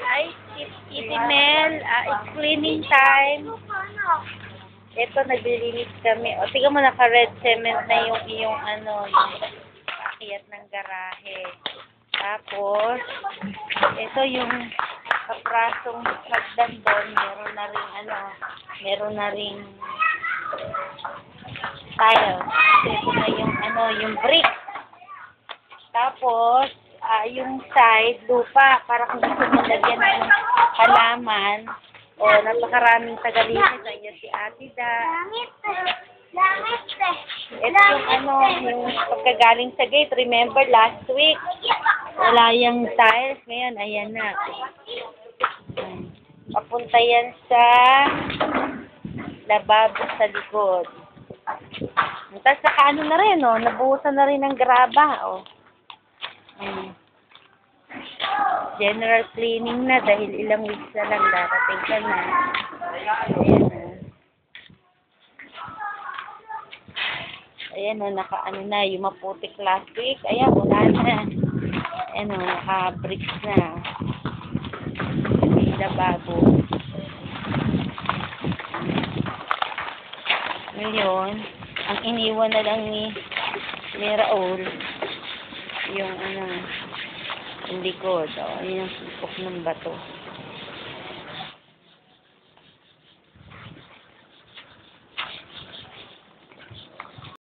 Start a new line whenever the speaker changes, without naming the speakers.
Ay, Kitty Mel, it's cleaning time. Ito, naglilinis kami. O, tingnan mo, naka-red cement na yung iyong yung akiyat ng garahe. Tapos, ito yung kaprasong hagdan doon. Meron na ring tile. Ito na yung brick. Tapos, yung side, lupa, para kung gusto mo lagyan ng halaman, o napakaraming tagalinis. Ayan si Ate Da. Ito yung pagkagaling sa gate. Remember, last week, wala yung tiles. Ngayon, ayan na. Papunta yan sa lababo sa likod. Tapos saka na rin, nabuhusan na rin ng graba, General cleaning na dahil ilang weeks na lang darating ka na. Ayan na, yung maputik last week. Ayan, wala na. Ayan naka-bricks na. Lababo. Ngayon, ang iniwan na lang ni Raul, yung likod. Ayan yung sipok ng bato.